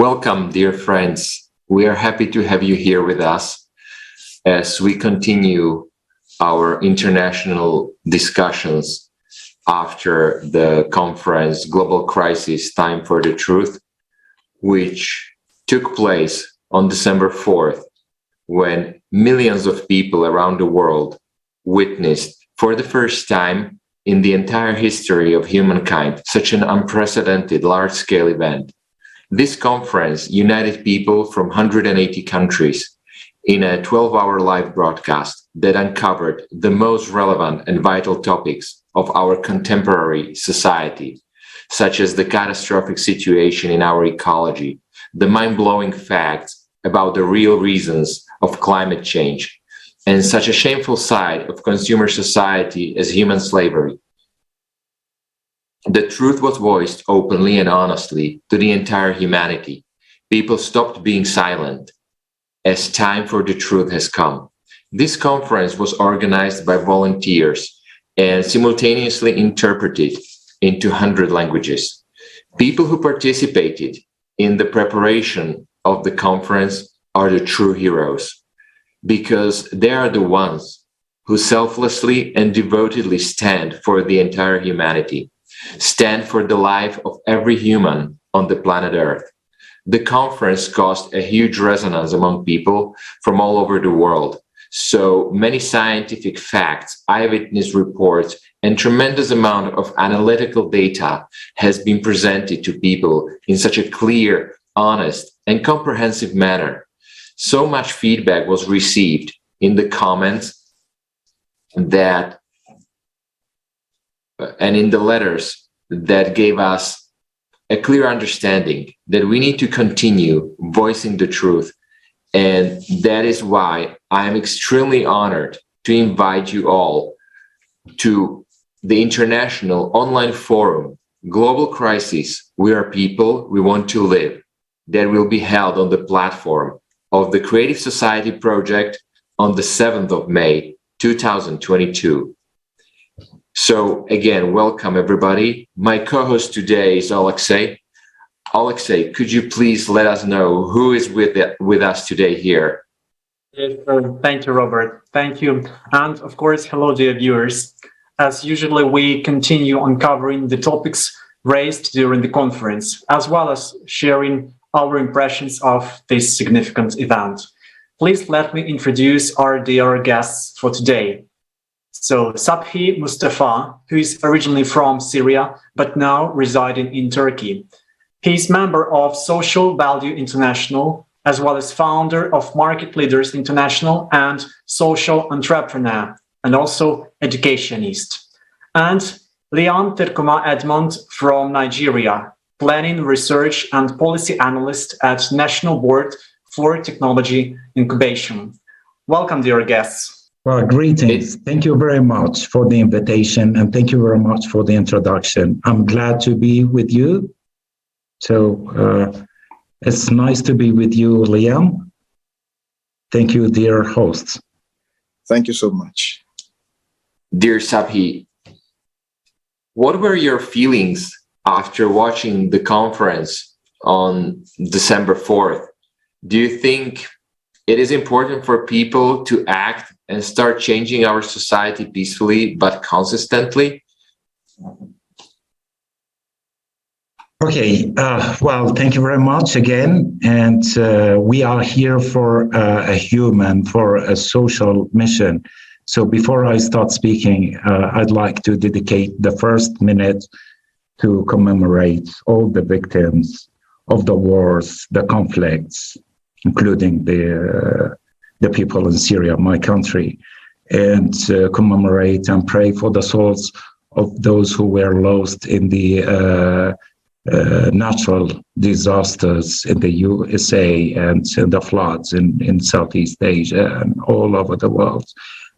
Welcome, dear friends. We are happy to have you here with us as we continue our international discussions after the conference Global Crisis Time for the Truth, which took place on December 4th, when millions of people around the world witnessed for the first time in the entire history of humankind such an unprecedented large-scale event. This conference united people from 180 countries in a 12-hour live broadcast that uncovered the most relevant and vital topics of our contemporary society, such as the catastrophic situation in our ecology, the mind-blowing facts about the real reasons of climate change, and such a shameful side of consumer society as human slavery. The truth was voiced openly and honestly to the entire humanity. People stopped being silent as time for the truth has come. This conference was organized by volunteers and simultaneously interpreted into 100 languages. People who participated in the preparation of the conference are the true heroes, because they are the ones who selflessly and devotedly stand for the entire humanity, stand for the life of every human on the planet Earth. The conference caused a huge resonance among people from all over the world. So many scientific facts, eyewitness reports, and tremendous amount of analytical data has been presented to people in such a clear, honest, and comprehensive manner. So much feedback was received in the comments and in the letters that gave us a clear understanding that we need to continue voicing the truth. And that is why I am extremely honored to invite you all to the international online forum, Global Crisis, We Are People, We Want to Live, that will be held on the platform of the Creative Society Project on the 7th of May, 2022. So again, welcome everybody. My co-host today is Alexei. Alexei, could you please let us know who is with us today here? Yes, thank you, Robert. Thank you. And of course, hello, dear viewers. As usually, we continue uncovering the topics raised during the conference, as well as sharing our impressions of this significant event. Please let me introduce our dear guests for today. So, Sabhe Mustafa, who is originally from Syria, but now residing in Turkey. He is member of Social Value International, as well as founder of Market Leaders International and social entrepreneur, and also educationist. And Terkuma Edmond from Nigeria, planning, research, and policy analyst at National Board for Technology Incubation. Welcome, dear guests. Well, greetings. Thank you very much for the invitation, and thank you very much for the introduction. I'm glad to be with you. So it's nice to be with you, Liam. Thank you, dear hosts. Thank you so much. Dear Sabhe, what were your feelings after watching the conference on December 4th? Do you think it is important for people to act and start changing our society peacefully but consistently? Okay, well, thank you very much again. And we are here for for a social mission. So before I start speaking, I'd like to dedicate the first minute to commemorate all the victims of the wars, the conflicts, including the people in Syria, my country, and commemorate and pray for the souls of those who were lost in the natural disasters in the USA and the floods in Southeast Asia and all over the world.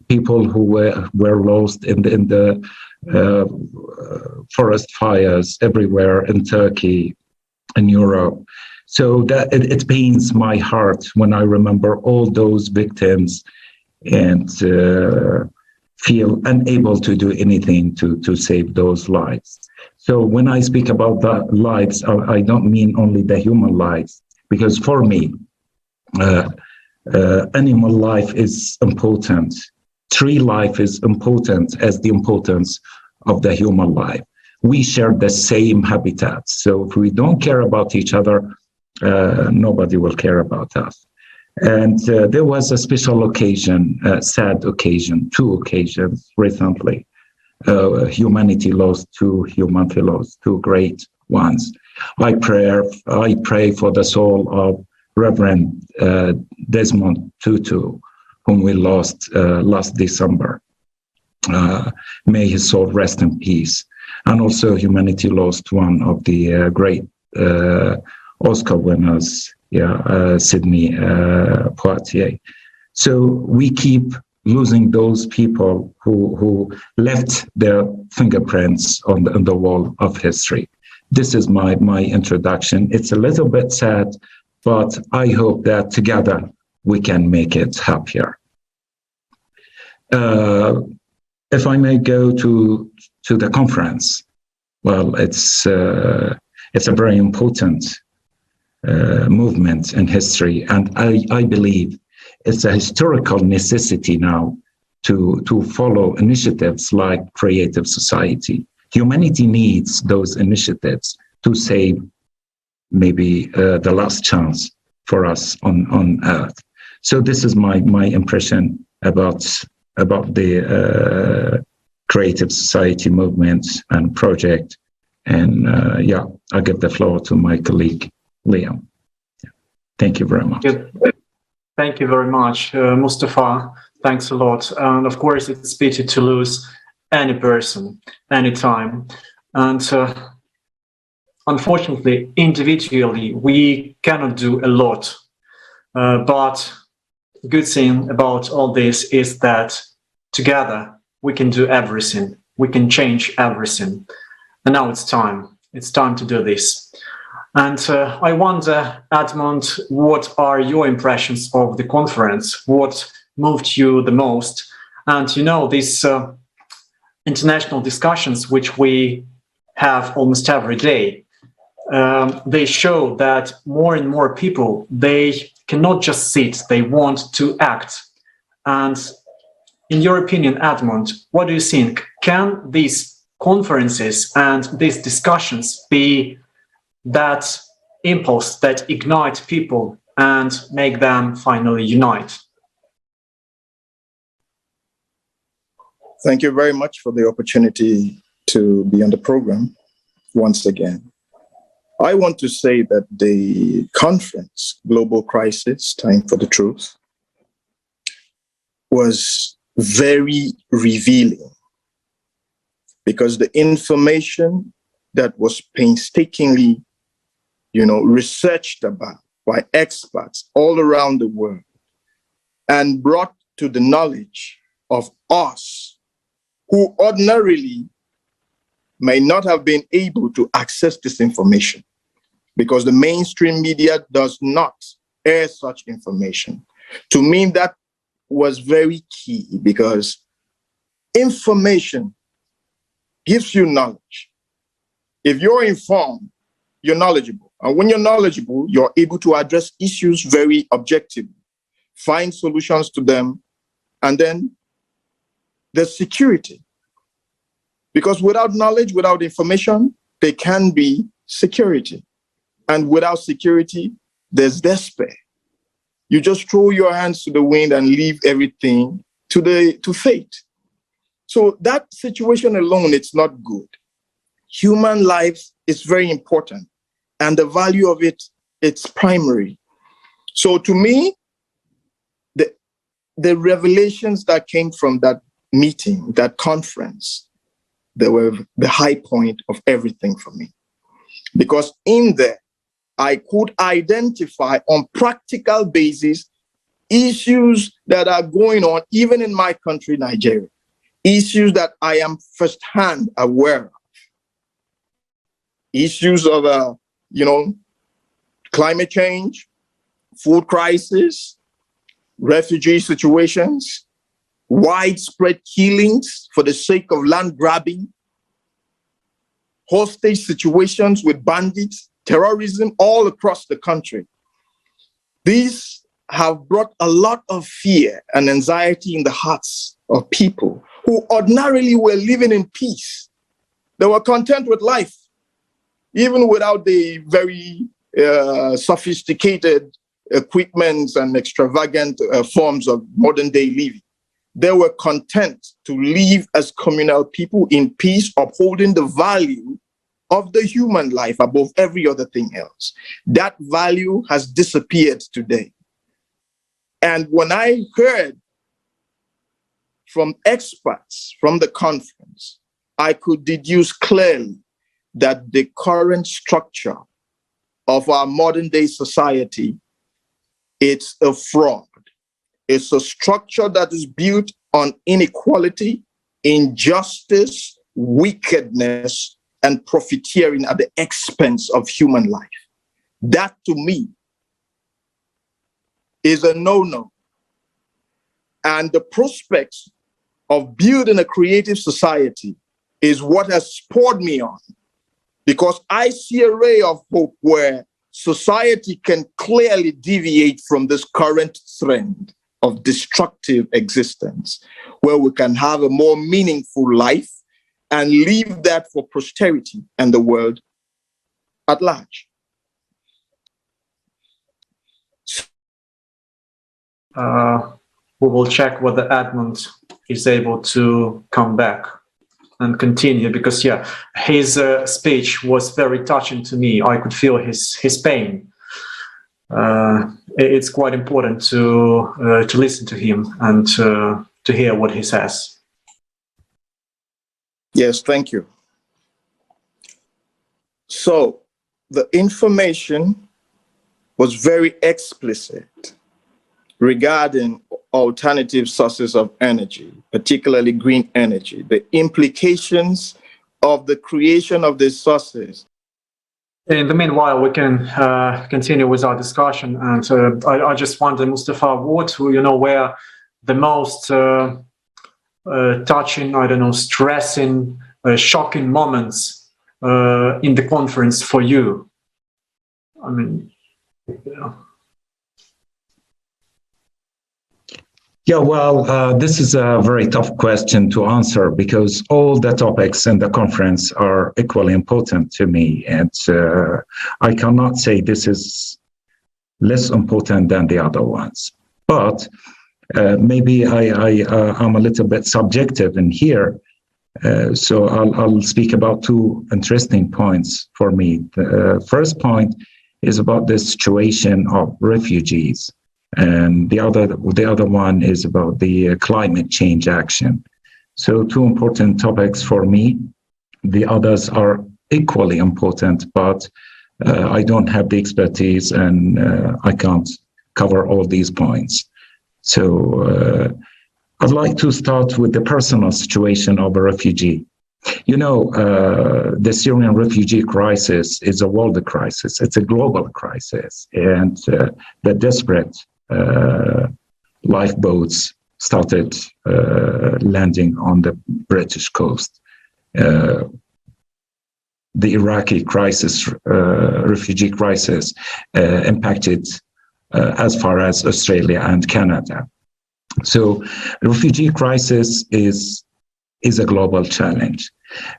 People who were lost in the forest fires everywhere in Turkey and Europe. So that it pains my heart when I remember all those victims and feel unable to do anything to save those lives. So when I speak about the lives, I don't mean only the human lives. Because for me, animal life is important. Tree life is important as the importance of the human life. We share the same habitat. So if we don't care about each other, nobody will care about us. And there was a special occasion, a sad occasion, two occasions recently. Humanity lost two human fellows, two great ones. I pray for the soul of Reverend Desmond Tutu, whom we lost last December. May his soul rest in peace. And also humanity lost one of the great Oscar winners, Sidney Poitier. So we keep losing those people who left their fingerprints on the wall of history. This is my introduction. It's a little bit sad, but I hope that together we can make it happier. If I may go to the conference, well, it's a very important movement in history, and I believe it's a historical necessity now to follow initiatives like Creative Society. Humanity needs those initiatives to save maybe the last chance for us on Earth. So this is my impression about the Creative Society movement and project. And I'll give the floor to my colleague, Liam. Thank you very much. Thank you very much, Mustafa. Thanks a lot. And of course, it's pity to lose any person, anytime. And unfortunately, individually, we cannot do a lot. But the good thing about all this is that together we can do everything. We can change everything. And now it's time. It's time to do this. And I wonder, Edmond, what are your impressions of the conference? What moved you the most? And these international discussions, which we have almost every day, they show that more and more people, they cannot just sit, they want to act. And in your opinion, Edmond, what do you think? Can these conferences and these discussions be that impulse that ignite people and make them finally unite? Thank you very much for the opportunity to be on the program once again. I want to say that the conference, Global Crisis, Time for the Truth, was very revealing because the information that was painstakingly, researched about by experts all around the world and brought to the knowledge of us who ordinarily may not have been able to access this information because the mainstream media does not air such information. To me, that was very key because information gives you knowledge. If you're informed, you're knowledgeable. And when you're knowledgeable, you're able to address issues very objectively, find solutions to them, and then there's security. Because without knowledge, without information, there can be security. And without security, there's despair. You just throw your hands to the wind and leave everything to fate. So that situation alone, it's not good. Human life is very important. And the value of it, it's primary. So to me, the revelations that came from that meeting, that conference, they were the high point of everything for me. Because in there, I could identify on practical basis issues that are going on, even in my country, Nigeria, issues that I am firsthand aware of. Issues of, climate change, food crisis, refugee situations, widespread killings for the sake of land grabbing, hostage situations with bandits, terrorism all across the country. These have brought a lot of fear and anxiety in the hearts of people who ordinarily were living in peace. They were content with life, even without the very sophisticated equipments and extravagant forms of modern day living. They were content to live as communal people in peace, upholding the value of the human life above every other thing else. That value has disappeared today. And when I heard from experts from the conference, I could deduce clearly that the current structure of our modern day society, it's a fraud. It's a structure that is built on inequality, injustice, wickedness, and profiteering at the expense of human life. That, to me, is a no-no. And the prospects of building a creative society is what has spurred me on, because I see a ray of hope where society can clearly deviate from this current trend of destructive existence, where we can have a more meaningful life and leave that for posterity and the world at large. We will check whether Edmond is able to come back and continue, because his speech was very touching to me. I could feel his pain. It's quite important to listen to him and to hear what he says. Yes, thank you. So the information was very explicit regarding alternative sources of energy, particularly green energy, the implications of the creation of these sources. In the meanwhile, we can continue with our discussion. And I just wonder, Mustafa, what were the most touching, stressing, shocking moments in the conference for you? I mean, Yeah, well, this is a very tough question to answer because all the topics in the conference are equally important to me. And I cannot say this is less important than the other ones. But maybe I'm a little bit subjective in here. So I'll speak about two interesting points for me. The first point is about the situation of refugees. And the other one is about the climate change action. So two important topics for me. The others are equally important, but I don't have the expertise and I can't cover all these points. So I'd like to start with the personal situation of a refugee. The Syrian refugee crisis is a world crisis. It's a global crisis. And the desperate lifeboats started landing on the British coast. The Iraqi crisis, refugee crisis, impacted as far as Australia and Canada. So the refugee crisis is a global challenge.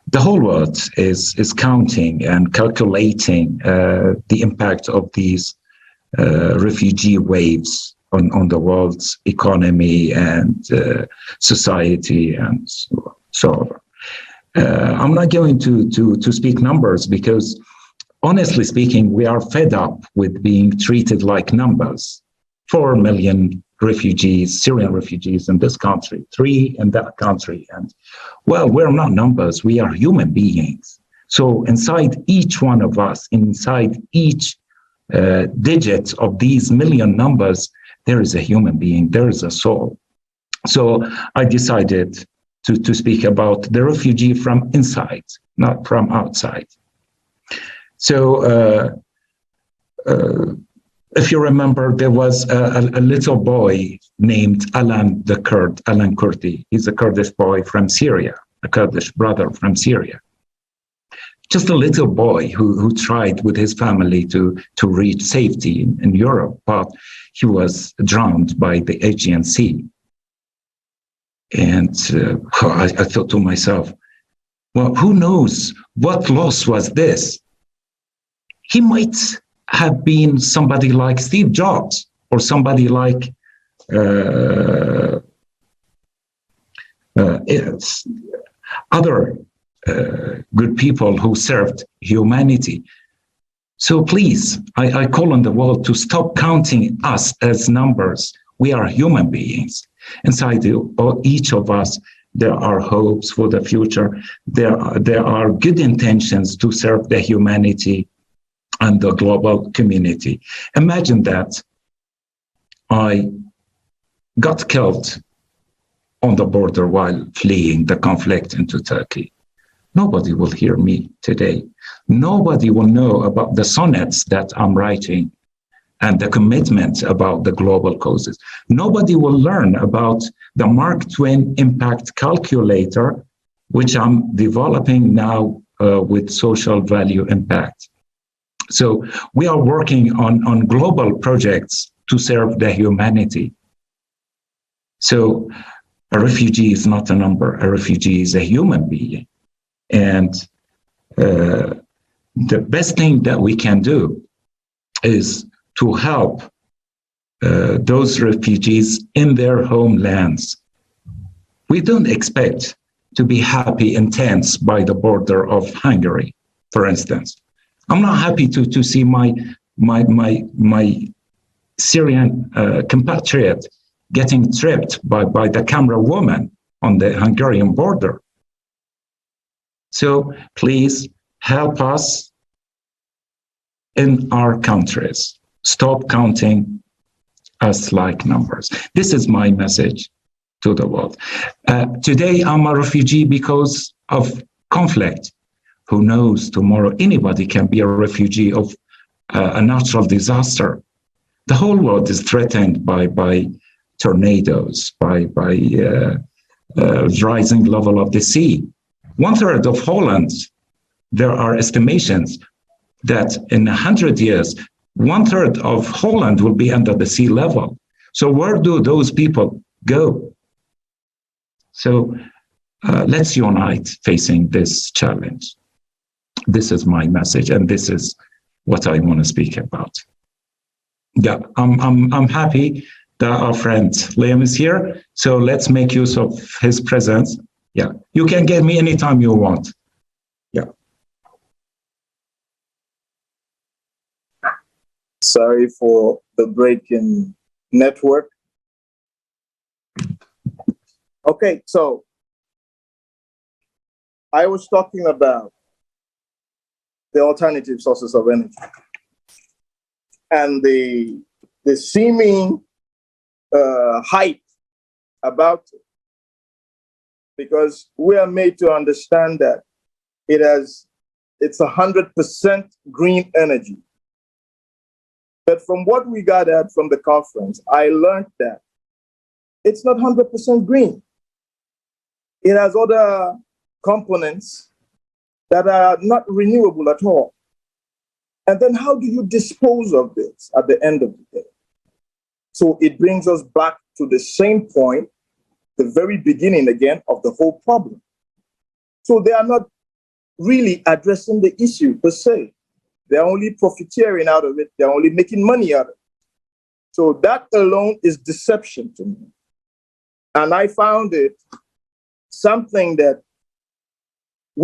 The whole world is counting and calculating the impact of these refugee waves on the world's economy and society and so on. I'm not going to speak numbers because, honestly speaking, we are fed up with being treated like numbers. 4 million refugees, Syrian refugees in this country, 3 in that country. And, well, we're not numbers, we are human beings. So inside each one of us, inside each digit of these million numbers, there is a human being, there is a soul. So I decided to speak about the refugee from inside, not from outside. So if you remember, there was a little boy named Alan Kurdi. He's a Kurdish boy from Syria, a Kurdish brother from Syria. just a little boy who tried with his family to reach safety in Europe, but he was drowned by the Aegean Sea. And I thought to myself, well, who knows what loss was this? He might have been somebody like Steve Jobs or somebody like other good people who served humanity. So please, I call on the world to stop counting us as numbers. We are human beings. Inside each of us, there are hopes for the future. There are good intentions to serve the humanity and the global community. Imagine that I got killed on the border while fleeing the conflict into Turkey. Nobody will hear me today. Nobody will know about the sonnets that I'm writing and the commitment about the global causes. Nobody will learn about the Mark Twain impact calculator, which I'm developing now with social value impact. So we are working on global projects to serve the humanity. So a refugee is not a number. A refugee is a human being. And the best thing that we can do is to help those refugees in their homelands. We don't expect to be happy and tense by the border of Hungary, for instance. I'm not happy to see my Syrian compatriot getting tripped by the camera woman on the Hungarian border. So please help us in our countries. Stop counting us like numbers. This is my message to the world. Today, I'm a refugee because of conflict. Who knows, tomorrow anybody can be a refugee of a natural disaster. The whole world is threatened by tornadoes, by rising level of the sea. 1/3 of Holland, there are estimations that in 100 years, 1/3 of Holland will be under the sea level. So where do those people go? So let's unite facing this challenge. This is my message, and this is what I want to speak about. Yeah, I'm happy that our friend Liam is here. So let's make use of his presence. Yeah, you can get me anytime you want. Yeah. Sorry for the break in network. Okay, so I was talking about the alternative sources of energy and the seeming hype about it, because we are made to understand that it's 100% green energy. But from what we gathered from the conference, I learned that it's not 100% green. It has other components that are not renewable at all. And then how do you dispose of this at the end of the day? So it brings us back to the same point, the very beginning again of the whole problem. So they are not really addressing the issue per se. They're only profiteering out of it. They're only making money out of it. So that alone is deception to me. And I found it something that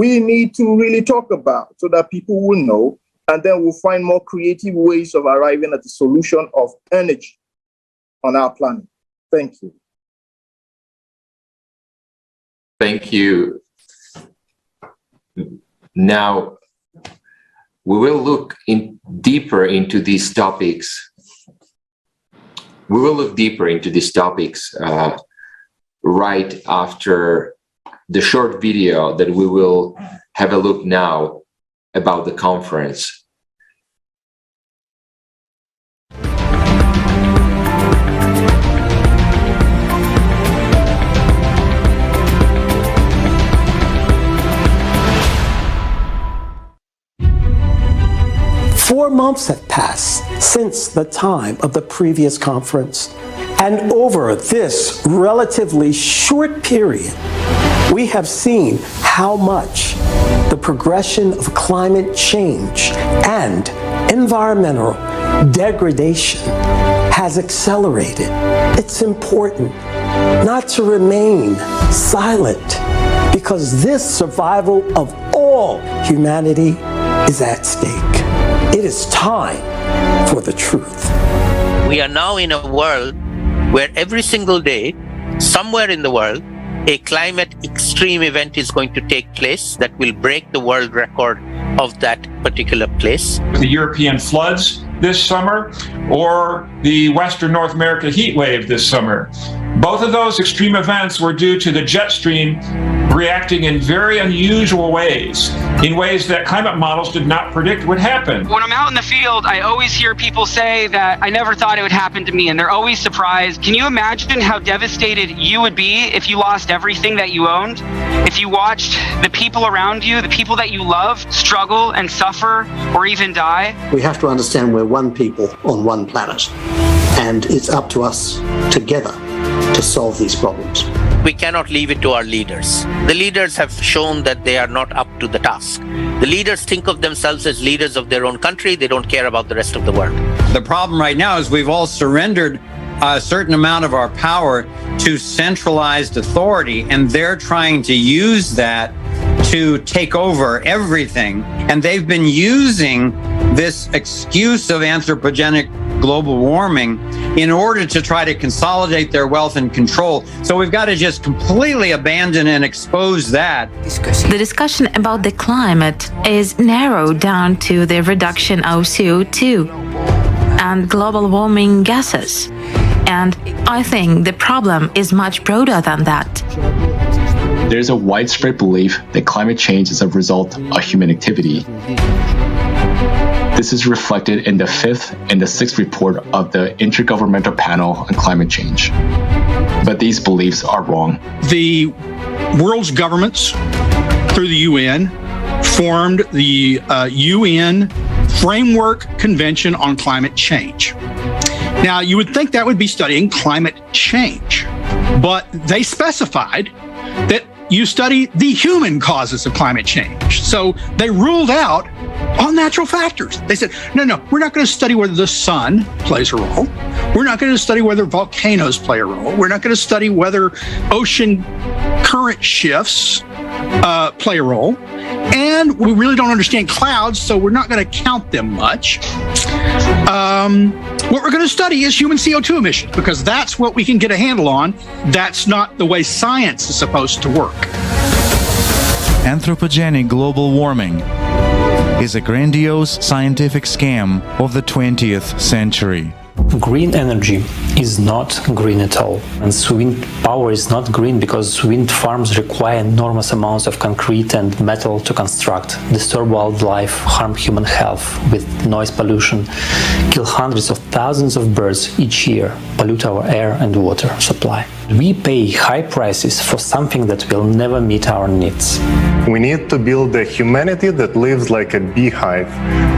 we need to really talk about so that people will know, and then we'll find more creative ways of arriving at the solution of energy on our planet. Thank you. Thank you. Now, we will look deeper into these topics. We will look deeper into these topics right after the short video that we will have a look now about the conference. 4 months have passed since the time of the previous conference, and over this relatively short period, we have seen how much the progression of climate change and environmental degradation has accelerated. It's important not to remain silent, because this survival of all humanity is at stake. It is time for the truth. We are now in a world where every single day, somewhere in the world, a climate extreme event is going to take place that will break the world record of that particular place. The European floods this summer or the Western North America heat wave this summer. Both of those extreme events were due to the jet stream reacting in very unusual ways, in ways that climate models did not predict would happen. When I'm out in the field, I always hear people say that I never thought it would happen to me, and they're always surprised. Can you imagine how devastated you would be if you lost everything that you owned? If you watched the people around you, the people that you love, struggle and suffer or even die? We have to understand we're one people on one planet, and it's up to us together to solve these problems. We cannot leave it to our leaders. The leaders have shown that they are not up to the task. The leaders think of themselves as leaders of their own country. They don't care about the rest of the world. The problem right now is we've all surrendered a certain amount of our power to centralized authority, and they're trying to use that to take over everything. And they've been using this excuse of anthropogenic global warming in order to try to consolidate their wealth and control. So we've got to just completely abandon and expose that. The discussion about the climate is narrowed down to the reduction of CO2 and global warming gases. And I think the problem is much broader than that. There's a widespread belief that climate change is a result of human activity. This is reflected in the 5th and the 6th report of the Intergovernmental Panel on Climate Change. But these beliefs are wrong. The world's governments, through the UN, formed the UN Framework Convention on Climate Change. Now, you would think that would be studying climate change, but they specified that you study the human causes of climate change. So they ruled out all natural factors. They said, no, we're not going to study whether the sun plays a role. We're not going to study whether volcanoes play a role. We're not going to study whether ocean current shifts play a role. And we really don't understand clouds, so we're not going to count them much. What we're going to study is human CO2 emissions, because that's what we can get a handle on. That's not the way science is supposed to work. Anthropogenic global warming is a grandiose scientific scam of the 20th century. Green energy is not green at all. And wind power is not green because wind farms require enormous amounts of concrete and metal to construct, disturb wildlife, harm human health with noise pollution, kill hundreds of thousands of birds each year, pollute our air and water supply. We pay high prices for something that will never meet our needs. We need to build a humanity that lives like a beehive,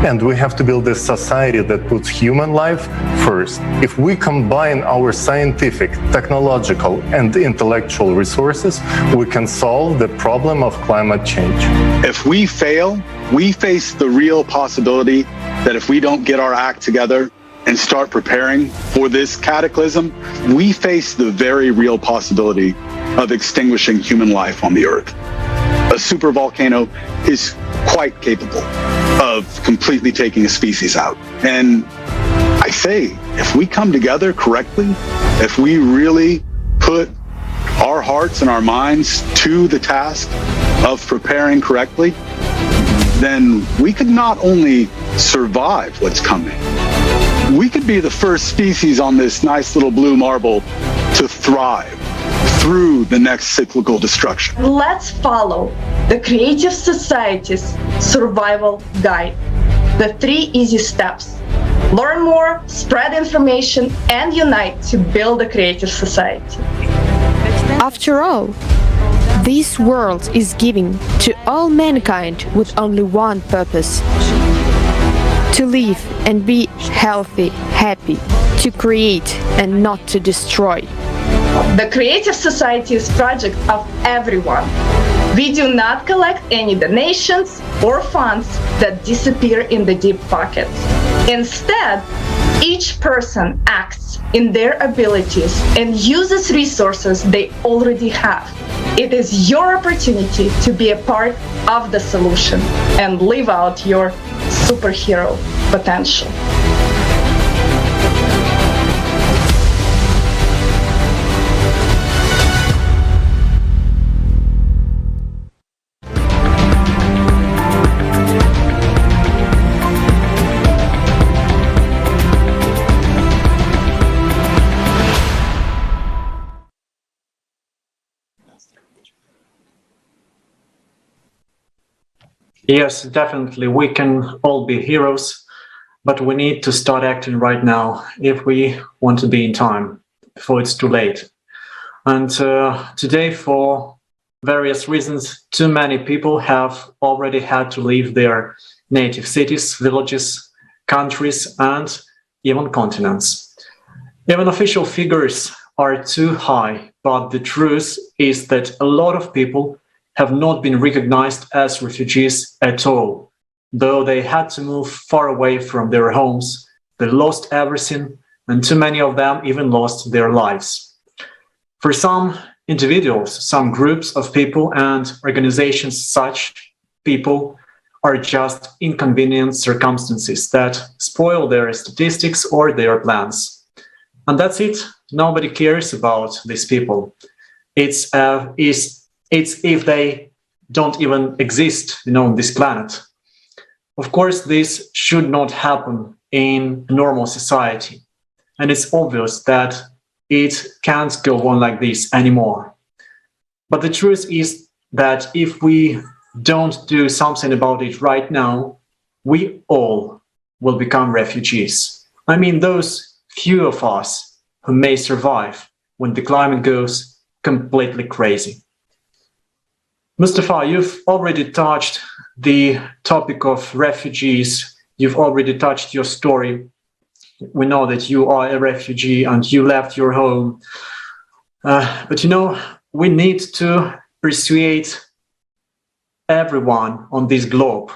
and we have to build a society that puts human life first. If we combine our scientific, technological, and intellectual resources, we can solve the problem of climate change. If we fail, we face the real possibility that if we don't get our act together and start preparing for this cataclysm, we face the very real possibility of extinguishing human life on the Earth. A supervolcano is quite capable of completely taking a species out. And I say, if we come together correctly, if we really put our hearts and our minds to the task of preparing correctly, then we could not only survive what's coming, we could be the first species on this nice little blue marble to thrive through the next cyclical destruction. Let's follow the Creative Society's survival guide. The 3 easy steps. Learn more, spread information, and unite to build a creative society. After all, this world is given to all mankind with only one purpose: to live and be healthy, happy, to create and not to destroy. The Creative Society is a project of everyone. We do not collect any donations or funds that disappear in the deep pockets. Instead, each person acts in their abilities and uses resources they already have. It is your opportunity to be a part of the solution and live out your superhero potential. Yes, definitely. We can all be heroes, but we need to start acting right now if we want to be in time before it's too late. And today, for various reasons, too many people have already had to leave their native cities, villages, countries, and even continents. Even official figures are too high, but the truth is that a lot of people have not been recognized as refugees at all. Though they had to move far away from their homes, they lost everything, and too many of them even lost their lives. For some individuals, some groups of people and organizations, such people are just inconvenient circumstances that spoil their statistics or their plans. And that's it. Nobody cares about these people. It's if they don't even exist, on this planet. Of course, this should not happen in a normal society. And it's obvious that it can't go on like this anymore. But the truth is that if we don't do something about it right now, we all will become refugees. I mean, those few of us who may survive when the climate goes completely crazy. Mustafa, you've already touched the topic of refugees. You've already touched your story. We know that you are a refugee and you left your home. But we need to persuade everyone on this globe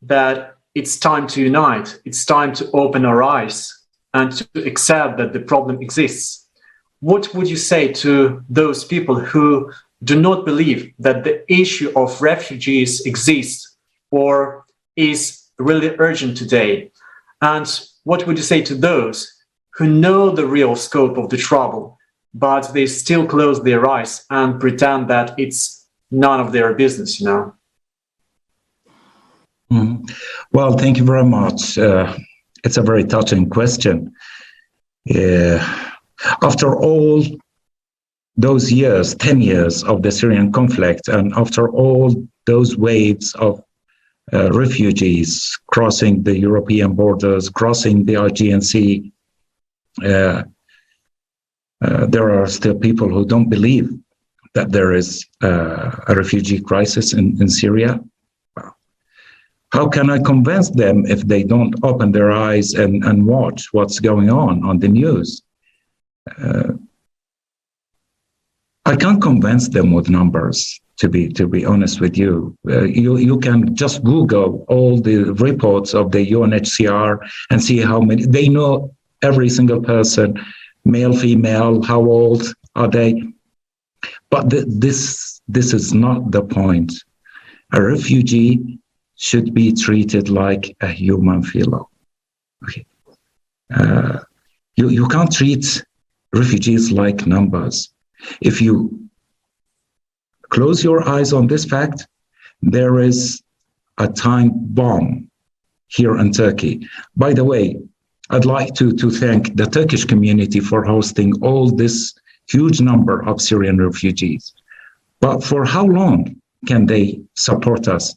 that it's time to unite. It's time to open our eyes and to accept that the problem exists. What would you say to those people who do not believe that the issue of refugees exists or is really urgent today? And what would you say to those who know the real scope of the trouble, but they still close their eyes and pretend that it's none of their business, Well, thank you very much. It's a very touching question. After all those years, 10 years of the Syrian conflict, and after all those waves of refugees crossing the European borders, crossing the Aegean Sea, there are still people who don't believe that there is a refugee crisis in Syria. How can I convince them if they don't open their eyes and watch what's going on the news? I can't convince them with numbers, to be honest with you. You can just Google all the reports of the UNHCR and see how many. They know every single person, male, female, how old are they. But this is not the point. A refugee should be treated like a human fellow. Okay. You can't treat refugees like numbers. If you close your eyes on this fact, there is a time bomb here in Turkey. By the way, I'd like to thank the Turkish community for hosting all this huge number of Syrian refugees. But for how long can they support us?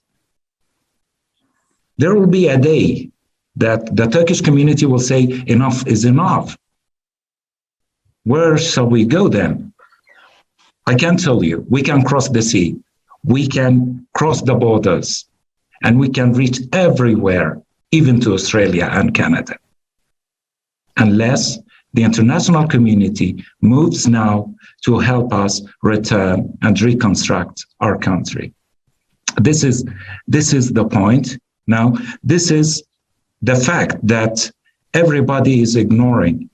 There will be a day that the Turkish community will say, enough is enough. Where shall we go then? I can tell you, we can cross the sea, we can cross the borders, and we can reach everywhere even to Australia and Canada, unless the international community moves now to help us return and reconstruct our country. This is the point. Now, this is the fact that everybody is ignoring.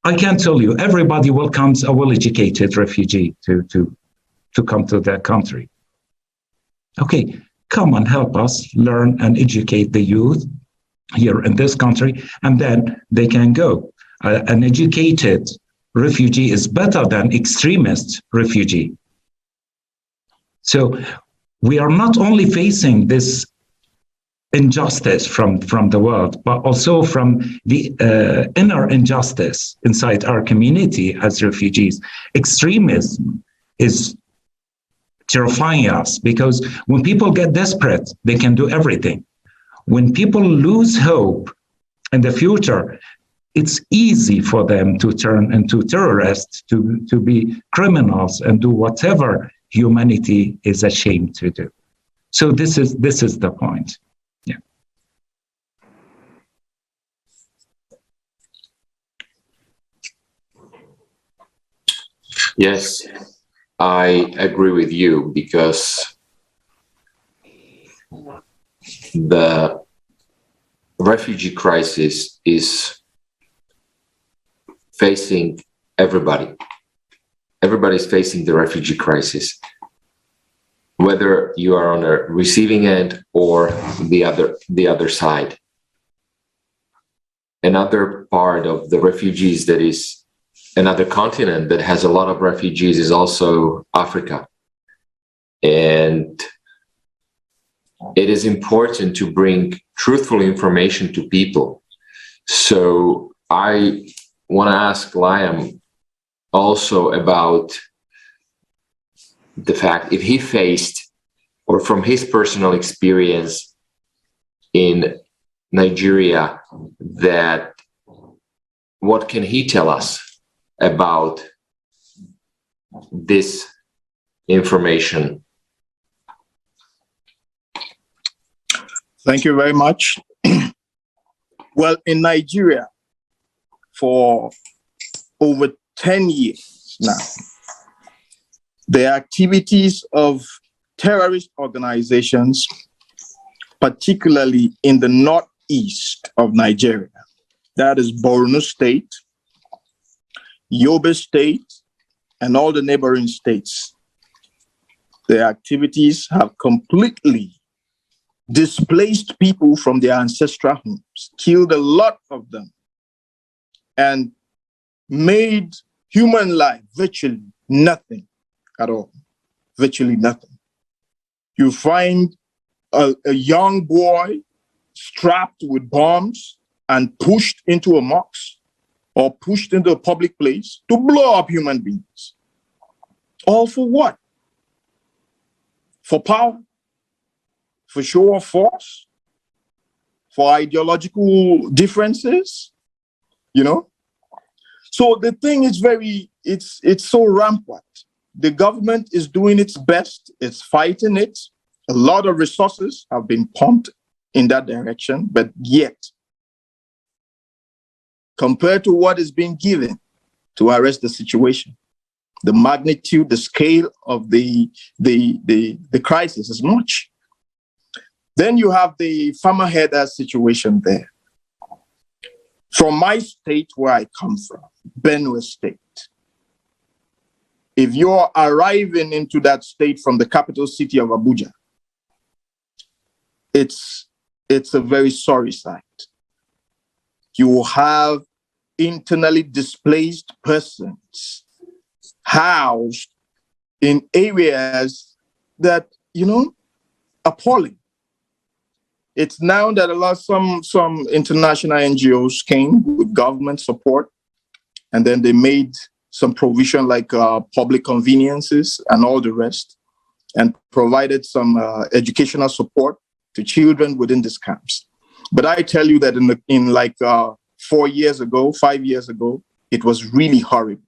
I can tell you, everybody welcomes a well-educated refugee to come to their country. Okay, come and help us learn and educate the youth here in this country, and then they can go. An educated refugee is better than extremist refugee. So we are not only facing this injustice from the world, but also from the inner injustice inside our community as refugees. Extremism is terrifying us, because when people get desperate, they can do everything. When people lose hope in the future, it's easy for them to turn into terrorists, to be criminals and do whatever humanity is ashamed to do. So this is the point. Yeah. Yes, I agree with you, because the refugee crisis is facing everybody. Everybody's facing the refugee crisis, whether you are on a receiving end or the other side. Another part of the refugees, that is another continent that has a lot of refugees, is also Africa. And it is important to bring truthful information to people. So I want to ask Liam also about the fact, if he faced, or from his personal experience in Nigeria, that what can he tell us about this information? Thank you very much. Well, in Nigeria, for over 10 years now, the activities of terrorist organizations, particularly in the northeast of Nigeria, that is Borno State, Yobe State, and all the neighboring states, the activities have completely displaced people from their ancestral homes, killed a lot of them, and made human life virtually nothing at all, virtually nothing. You find a young boy strapped with bombs and pushed into a mosque or pushed into a public place to blow up human beings. All for what? For power? For show of force? For ideological differences? You know? So the thing is it's so rampant. The government is doing its best. It's fighting it. A lot of resources have been pumped in that direction, but yet, compared to what is being given to arrest the situation, the magnitude, the scale of the crisis is much. Then you have the farmer herders situation there. From my state, where I come from, Benue State, if you're arriving into that state from the capital city of Abuja, it's a very sorry sight. You have internally displaced persons housed in areas that, appalling. It's now that some international NGOs came with government support, and then they made some provision like public conveniences and all the rest, and provided some educational support to children within these camps. But I tell you that in 5 years ago, it was really horrible.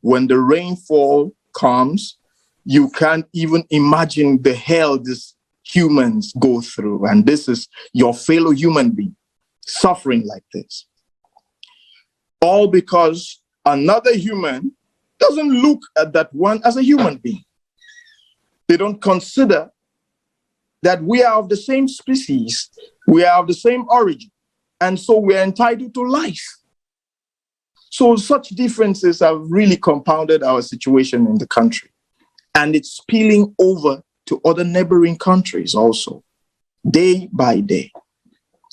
When the rainfall comes, you can't even imagine the hell these humans go through. And this is your fellow human being suffering like this. All because another human doesn't look at that one as a human being. They don't consider that we are of the same species, we are of the same origin, and so we are entitled to life. So such differences have really compounded our situation in the country, and it's spilling over to other neighboring countries also, day by day.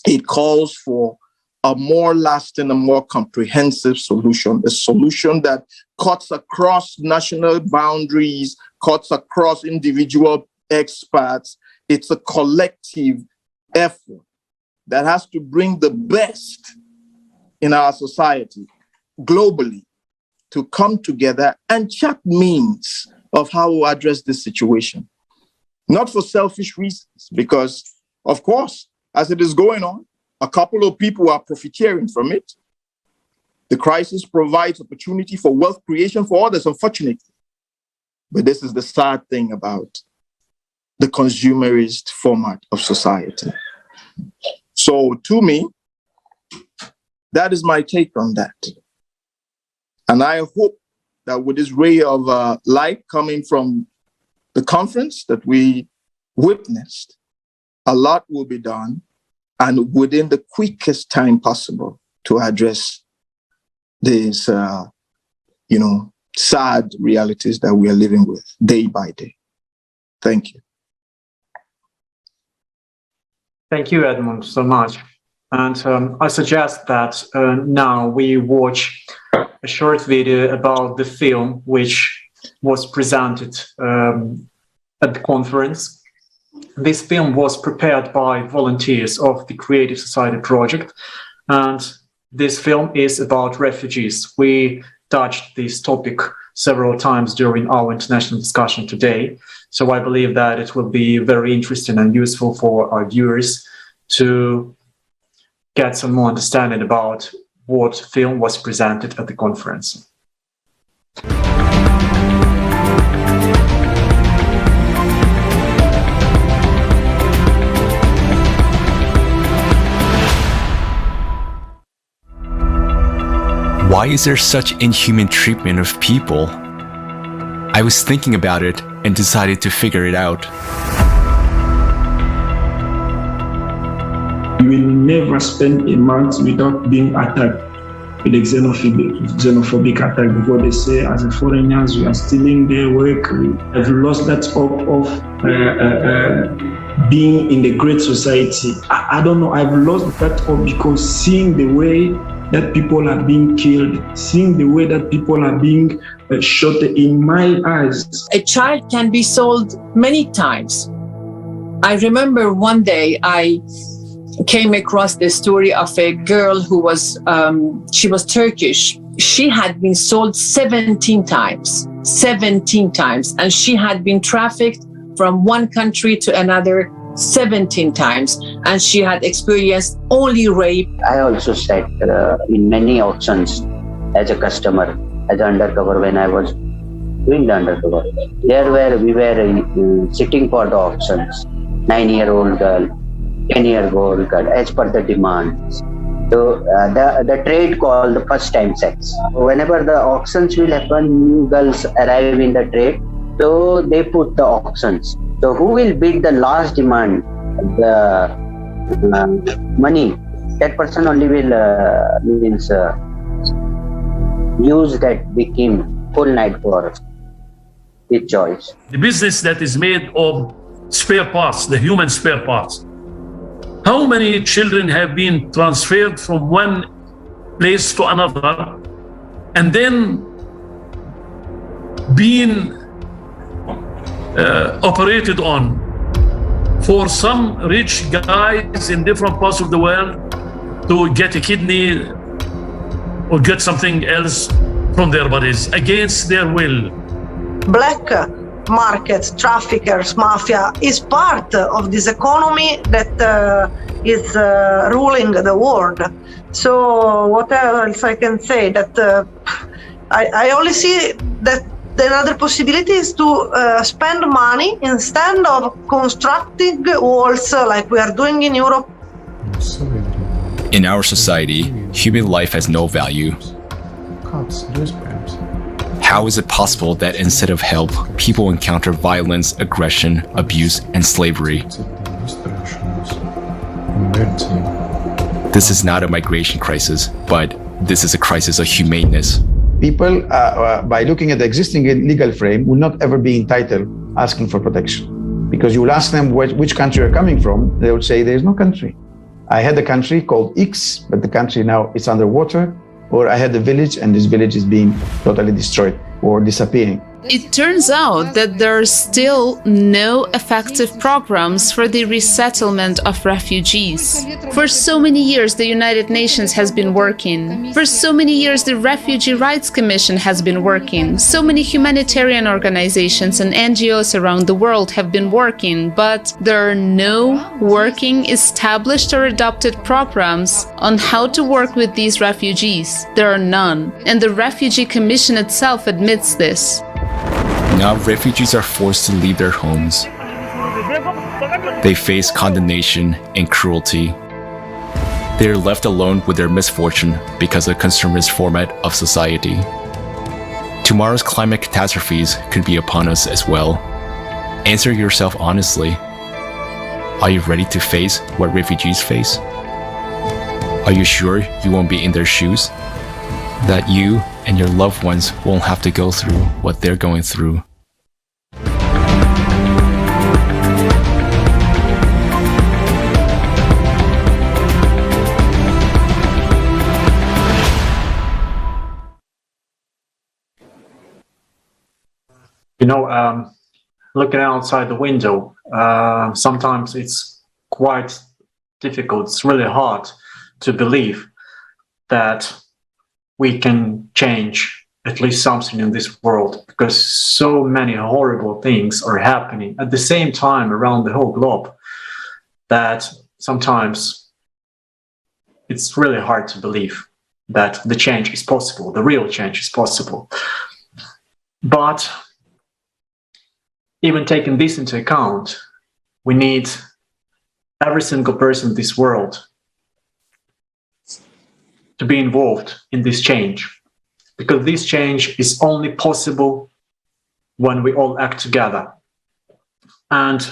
It calls for a more lasting, a more comprehensive solution, a solution that cuts across national boundaries, cuts across individual experts. It's a collective effort that has to bring the best in our society globally to come together and chart means of how we address this situation. Not for selfish reasons, because, of course, as it is going on, a couple of people are profiteering from it. The crisis provides opportunity for wealth creation for others, unfortunately. But this is the sad thing about the consumerist format of society. So to me, that is my take on that. And I hope that with this ray of light coming from the conference that we witnessed, a lot will be done, and within the quickest time possible, to address these, sad realities that we are living with day by day. Thank you. Thank you, Edmond, so much. And I suggest that now we watch a short video about the film which was presented at the conference. This film was prepared by volunteers of the Creative Society Project, and this film is about refugees. We touched this topic several times during our international discussion today, so I believe that it will be very interesting and useful for our viewers to get some more understanding about what film was presented at the conference. Why is there such inhuman treatment of people? I was thinking about it and decided to figure it out. You will never spend a month without being attacked with a xenophobic attack, because they say as a foreigners we are stealing their work. I've lost that hope of being in the great society. I don't know, I've lost that hope, because seeing the way that people are being killed, seeing the way that people are being shot in my eyes. A child can be sold many times. I remember one day I came across the story of a girl who was, she was Turkish. She had been sold 17 times, and she had been trafficked from one country to another 17 times, and she had experienced only rape. I also sat in many auctions as a customer, as an undercover when I was doing the undercover. We were sitting for the auctions, 9-year-old girl, 10-year-old girl, as per the demands. So the trade called the first time sex. Whenever the auctions will happen, new girls arrive in the trade, so they put the auctions. So who will bid the last demand, the money, that person only will use that victim whole night for his choice. The business that is made of spare parts, the human spare parts. How many children have been transferred from one place to another and then being operated on for some rich guys in different parts of the world to get a kidney or get something else from their bodies against their will? Black markets, traffickers, mafia is part of this economy that is ruling the world. So what else I can say? That I only see that another possibility is to spend money instead of constructing walls like we are doing in Europe. In our society, human life has no value. How is it possible that instead of help, people encounter violence, aggression, abuse, and slavery? This is not a migration crisis, but this is a crisis of humaneness. People, by looking at the existing legal frame, will not ever be entitled asking for protection. Because you will ask them which country you're coming from, they will say there is no country. I had a country called X, but the country now is underwater. Or I had a village and this village is being totally destroyed or disappearing. It turns out that there are still no effective programs for the resettlement of refugees. For so many years, the United Nations has been working. For so many years, the Refugee Rights Commission has been working. So many humanitarian organizations and NGOs around the world have been working, but there are no working, established or adopted programs on how to work with these refugees. There are none. And the Refugee Commission itself admits this. Now refugees are forced to leave their homes. They face condemnation and cruelty. They are left alone with their misfortune because of the consumerist format of society. Tomorrow's climate catastrophes could be upon us as well. Answer yourself honestly. Are you ready to face what refugees face? Are you sure you won't be in their shoes? That you and your loved ones won't have to go through what they're going through. You know, looking outside the window, sometimes it's quite difficult. It's really hard to believe that we can change at least something in this world, because so many horrible things are happening at the same time around the whole globe that sometimes it's really hard to believe that the change is possible, the real change is possible. But even taking this into account, we need every single person in this world to be involved in this change, because this change is only possible when we all act together. And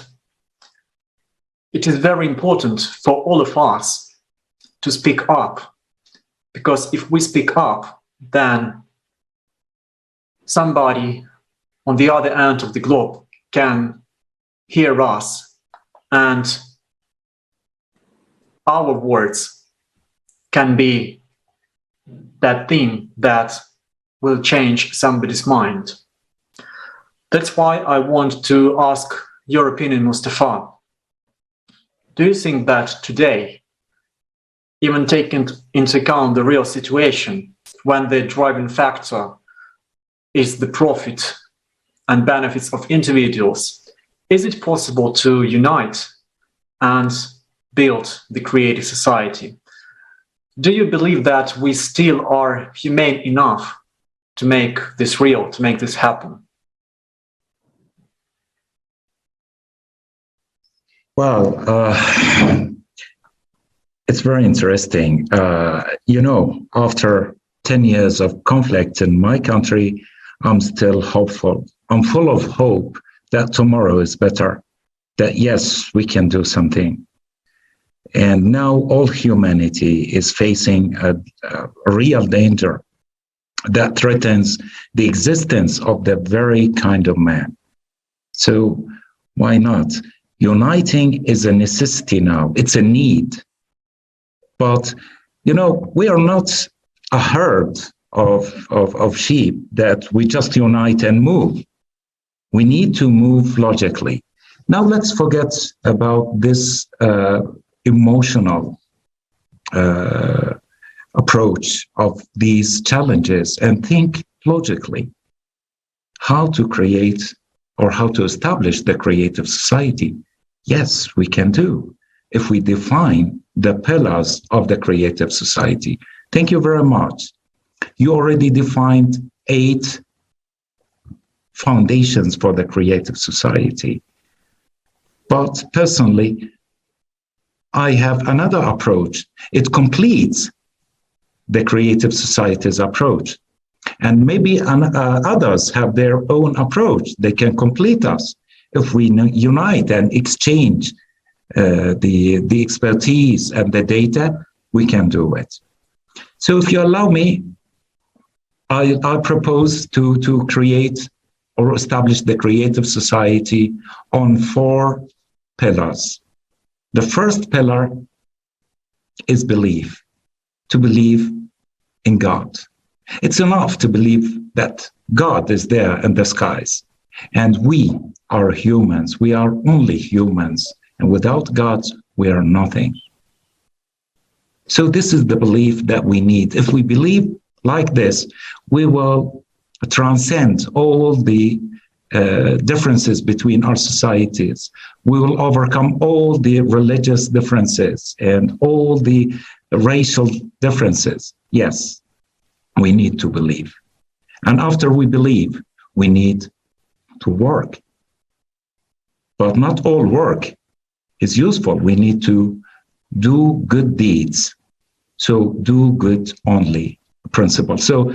it is very important for all of us to speak up, because if we speak up, then somebody on the other end of the globe can hear us, and our words can be that thing that will change somebody's mind. That's why I want to ask your opinion, Mustafa. Do you think that today, even taking into account the real situation, when the driving factor is the profit and benefits of individuals, is it possible to unite and build the creative society? Do you believe that we still are humane enough to make this real, to make this happen? Well, it's very interesting. You know, after 10 years of conflict in my country, I'm still hopeful. I'm full of hope that tomorrow is better, that yes, we can do something. And now all humanity is facing a real danger that threatens the existence of the very kind of man. So why not? Uniting is a necessity now. It's a need. But, you know, we are not a herd of sheep that we just unite and move. We need to move logically. Now let's forget about this emotional approach of these challenges and think logically how to create or how to establish the creative society. Yes, we can do if we define the pillars of the creative society. Thank you very much. You already defined 8 foundations for the creative society. But personally, I have another approach. It completes the creative society's approach. And maybe others have their own approach. They can complete us. If we unite and exchange the expertise and the data, we can do it. So if you allow me, I propose to create or establish the creative society on 4 pillars. The first pillar is belief, to believe in God. It's enough to believe that God is there in the skies, and we are humans. We are only humans, and without God, we are nothing. So this is the belief that we need. If we believe like this, we will transcend all the differences between our societies. We will overcome all the religious differences and all the racial differences. Yes, we need to believe. And after we believe, we need to work. But not all work is useful. We need to do good deeds. So do good only principle. So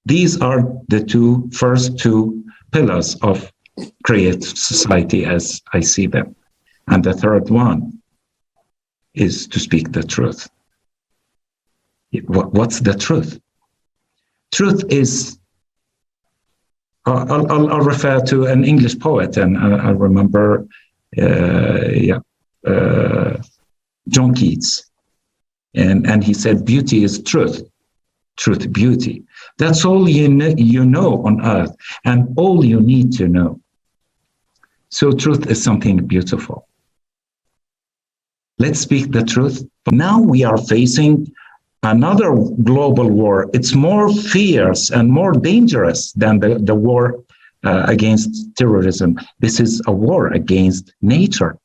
these are the first two pillars of creative society as I see them. And the third one is to speak the truth. What's the truth? Truth is, I'll refer to an English poet, and I remember John Keats. And he said, beauty is truth, truth, beauty. That's all you know on earth, and all you need to know. So truth is something beautiful. Let's speak the truth. Now we are facing another global war. It's more fierce and more dangerous than the war against terrorism. This is a war against nature.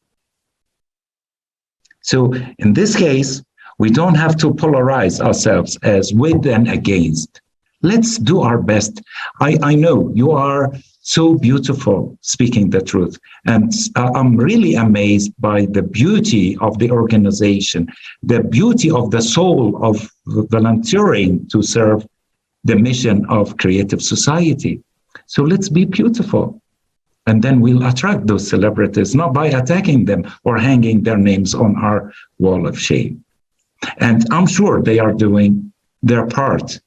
So in this case, we don't have to polarize ourselves as with and against. Let's do our best. I know you are so beautiful speaking the truth. And I'm really amazed by the beauty of the organization, the beauty of the soul of volunteering to serve the mission of creative society. So let's be beautiful. And then we'll attract those celebrities, not by attacking them or hanging their names on our wall of shame. And I'm sure they are doing their part.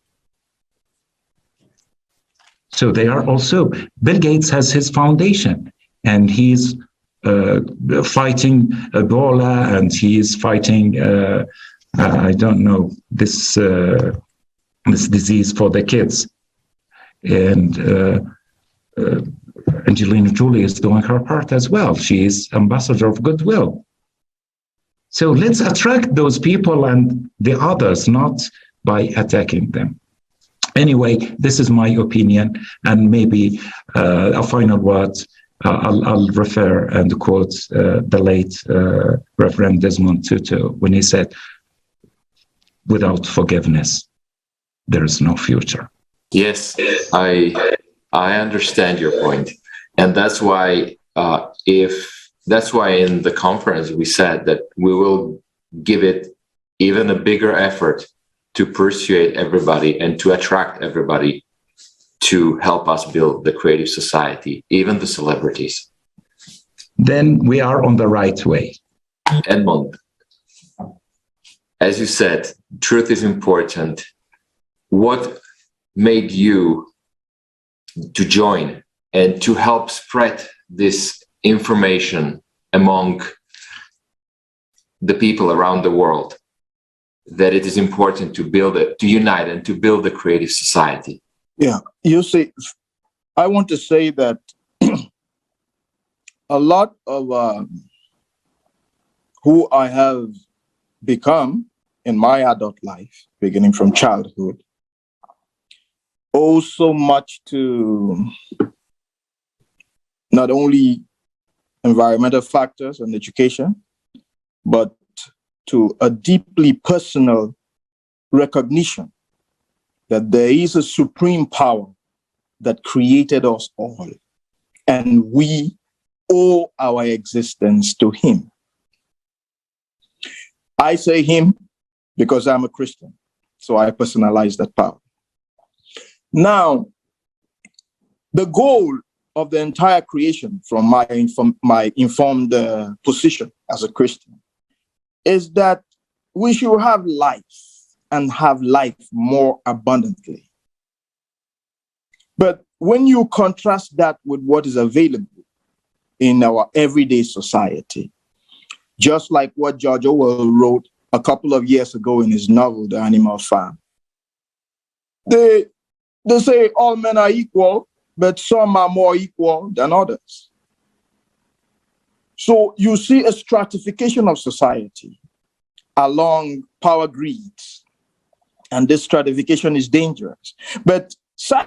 So they are also, Bill Gates has his foundation, and he's fighting Ebola, and he is fighting, I don't know, this disease for the kids. And Angelina Jolie is doing her part as well. She is ambassador of goodwill. So let's attract those people and the others, not by attacking them. Anyway, this is my opinion, and maybe a final word. I'll refer and quote the late Reverend Desmond Tutu when he said, "Without forgiveness, there is no future." Yes, I understand your point, and that's why in the conference we said that we will give it even a bigger effort to persuade everybody and to attract everybody to help us build the creative society, even the celebrities. Then we are on the right way. Edmond, as you said, truth is important. What made you to join and to help spread this information among the people around the world, that it is important to build it, to unite and to build a creative society? Yeah, you see, I want to say that a lot of who I have become in my adult life, beginning from childhood, owe so much to not only environmental factors and education, but to a deeply personal recognition that there is a supreme power that created us all, and we owe our existence to him. I say him because I'm a Christian. So I personalize that power. Now, the goal of the entire creation from my informed position as a Christian is that we should have life and have life more abundantly. But when you contrast that with what is available in our everyday society, just like what George Orwell wrote a couple of years ago in his novel, The Animal Farm, they say all men are equal, but some are more equal than others. So you see a stratification of society along power greeds, and this stratification is dangerous. But sadly,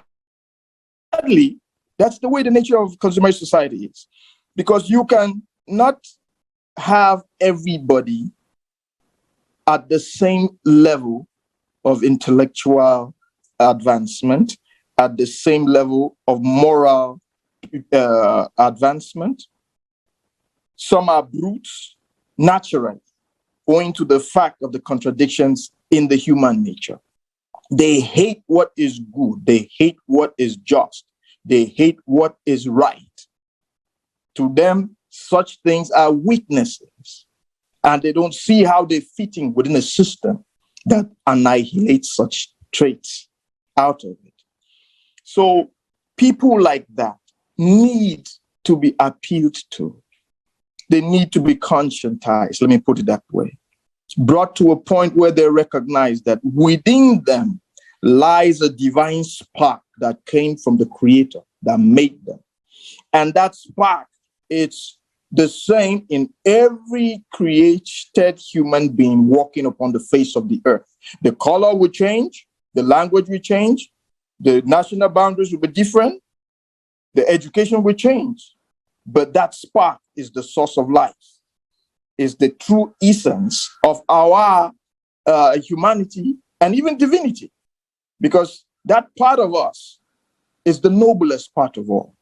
that's the way the nature of consumer society is, because you can not have everybody at the same level of intellectual advancement, at the same level of moral advancement. Some are brutes naturally, owing to the fact of the contradictions in the human nature. They hate what is good. They hate what is just. They hate what is right. To them, such things are weaknesses, and they don't see how they're fitting within a system that annihilates such traits out of it. So people like that need to be appealed to. They need to be conscientized, let me put it that way. It's brought to a point where they recognize that within them lies a divine spark that came from the Creator that made them. And that spark, it's the same in every created human being walking upon the face of the earth. The color will change, the language will change, the national boundaries will be different, the education will change, but that spark is the source of life, is the true essence of our humanity and even divinity, because that part of us is the noblest part of all.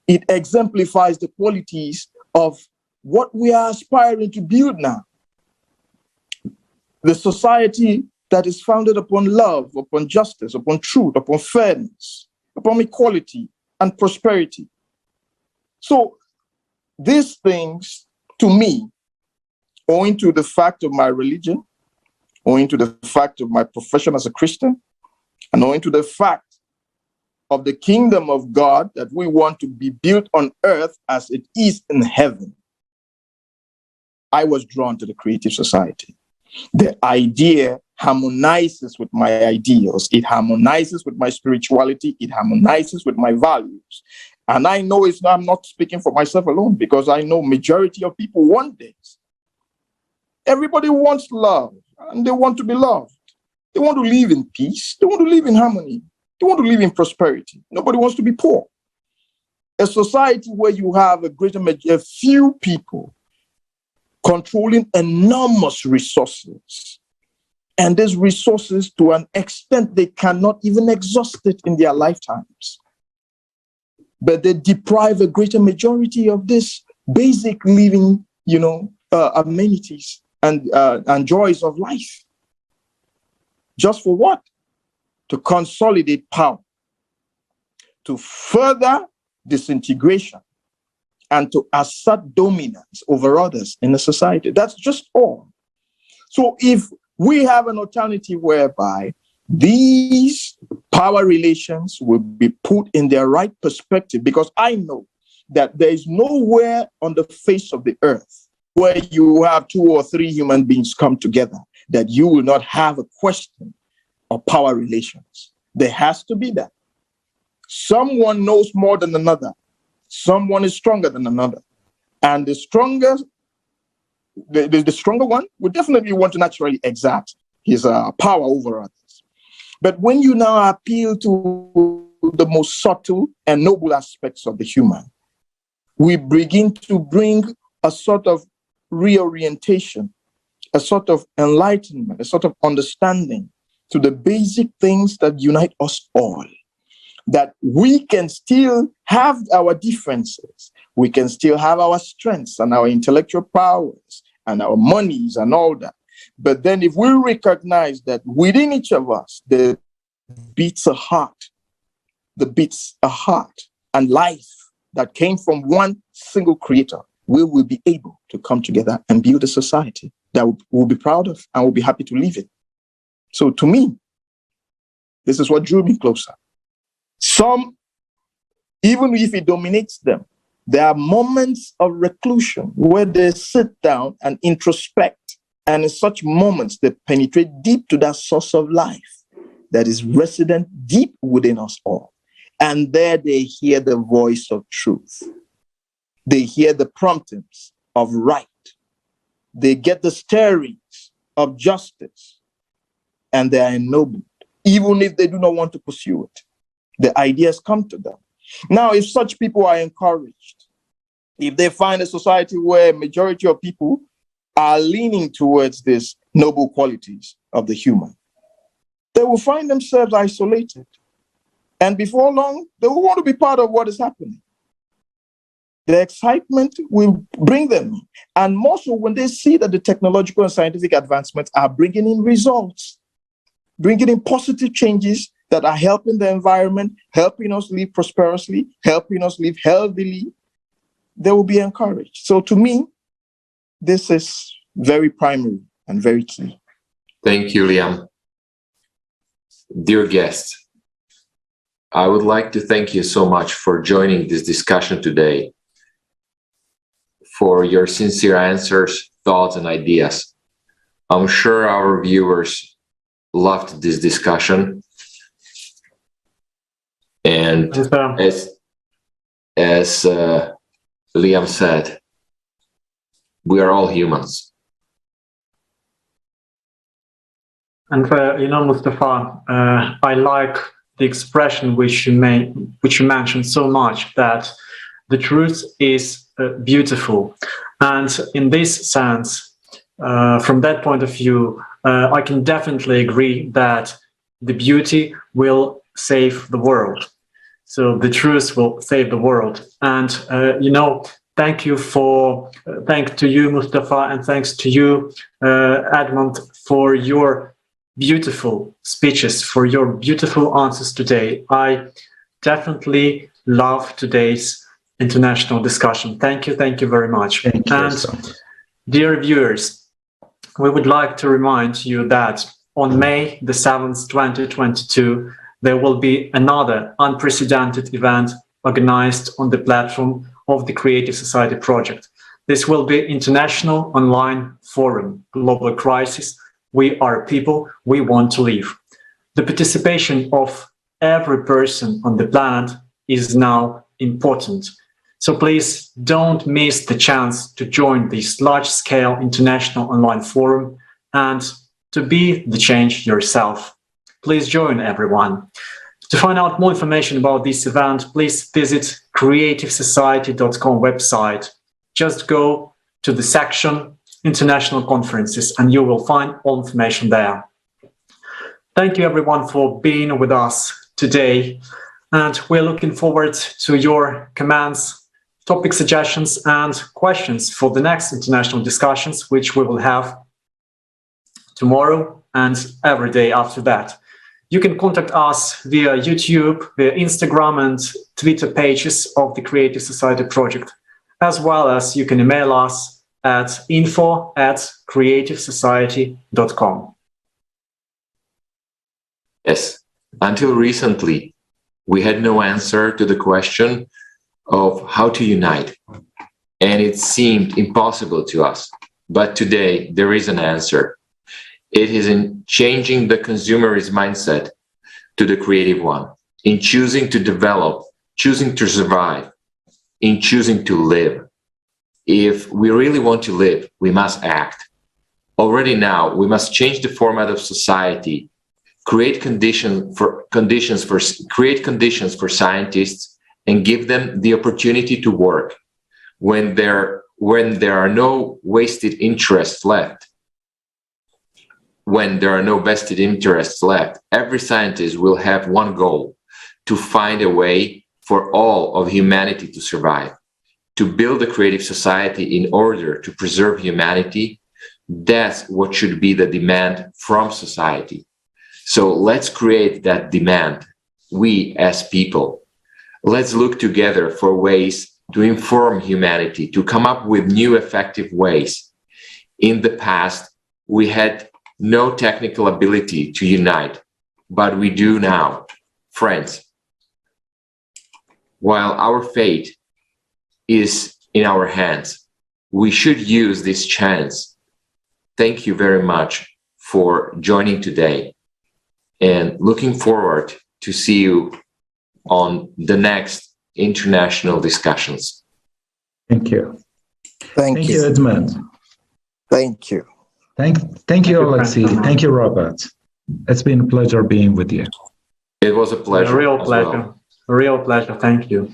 It exemplifies the qualities of what we are aspiring to build now. The society that is founded upon love, upon justice, upon truth, upon fairness, upon equality and prosperity. So these things, to me, owing to the fact of my religion, owing to the fact of my profession as a Christian, and owing to the fact of the kingdom of God that we want to be built on earth as it is in heaven, I was drawn to the creative society. The idea harmonizes with my ideals. It harmonizes with my spirituality. It harmonizes with my values. And I know I'm not speaking for myself alone, because I know majority of people want this. Everybody wants love, and they want to be loved. They want to live in peace. They want to live in harmony. They want to live in prosperity. Nobody wants to be poor. A society where you have a few people controlling enormous resources, and these resources, to an extent, they cannot even exhaust it in their lifetimes. But they deprive a greater majority of this basic living, amenities and joys of life. Just for what? To consolidate power, to further disintegration, and to assert dominance over others in the society. That's just all. So if we have an alternative whereby these power relations will be put in their right perspective, because I know that there is nowhere on the face of the earth where you have 2 or 3 human beings come together that you will not have a question of power relations. There has to be that. Someone knows more than another. Someone is stronger than another. And the stronger one would definitely want to naturally exert his power over others. But when you now appeal to the most subtle and noble aspects of the human, we begin to bring a sort of reorientation, a sort of enlightenment, a sort of understanding to the basic things that unite us all. That we can still have our differences, we can still have our strengths and our intellectual powers and our monies and all that. But then if we recognize that within each of us, there beats a heart and life that came from one single creator, we will be able to come together and build a society that we'll be proud of and we'll be happy to live in. So to me, this is what drew me closer. Some, even if it dominates them, there are moments of reclusion where they sit down and introspect. And in such moments, they penetrate deep to that source of life that is resident deep within us all. And there they hear the voice of truth. They hear the promptings of right. They get the stirrings of justice. And they are ennobled, even if they do not want to pursue it. The ideas come to them. Now, if such people are encouraged, if they find a society where a majority of people are leaning towards these noble qualities of the human, they will find themselves isolated. And before long, they will want to be part of what is happening. The excitement will bring them. And more so when they see that the technological and scientific advancements are bringing in results, bringing in positive changes that are helping the environment, helping us live prosperously, helping us live healthily, they will be encouraged. So to me, this is very primary and very key. Thank you, Liam. Dear guests, I would like to thank you so much for joining this discussion today, for your sincere answers, thoughts, and ideas. I'm sure our viewers loved this discussion. And as Liam said, we are all humans. And Mustafa, I like the expression which you mentioned so much, that the truth is beautiful. And in this sense, from that point of view, I can definitely agree that the beauty will save the world. So the truth will save the world. And, thanks to you, Mustafa, and thanks to you, Edmond, for your beautiful speeches, for your beautiful answers today. I definitely love today's international discussion. Thank you very much. And dear viewers, we would like to remind you that on May the 7th, 2022, there will be another unprecedented event organized on the platform of the Creative Society Project. This will be International Online Forum, Global Crisis. We are people, we want to live. The participation of every person on the planet is now important. So please don't miss the chance to join this large-scale international online forum and to be the change yourself. Please join everyone. To find out more information about this event, please visit creativesociety.com website. Just go to the section International Conferences and you will find all information there. Thank you everyone for being with us today. And we're looking forward to your comments, topic suggestions, and questions for the next international discussions, which we will have tomorrow and every day after that. You can contact us via YouTube, via Instagram and Twitter pages of the Creative Society Project, as well as you can email us at info@creativesociety.com. Yes, until recently, we had no answer to the question of how to unite, and it seemed impossible to us. But today, there is an answer. It is in changing the consumerist mindset to the creative one, in choosing to develop, choosing to survive, in choosing to live. If we really want to live, we must act. Already now, we must change the format of society, create conditions for scientists, and give them the opportunity to work. When there are no wasted interests left, when there are no vested interests left, every scientist will have one goal: to find a way for all of humanity to survive, to build a creative society in order to preserve humanity, That's what should be the demand from society. So let's create that demand, we as people. Let's look together for ways to inform humanity, to come up with new effective ways. In the past, we had no technical ability to unite, but we do now. Friends, while our fate is in our hands, we should use this chance. Thank you very much for joining today, and looking forward to see you on the next international discussions. Thank you. Thank you, Edmond. Thank you. Thank you, Alexei. Thank you, Robert. It's been a pleasure being with you. It was a pleasure. A real pleasure. Well. A real pleasure. Thank you.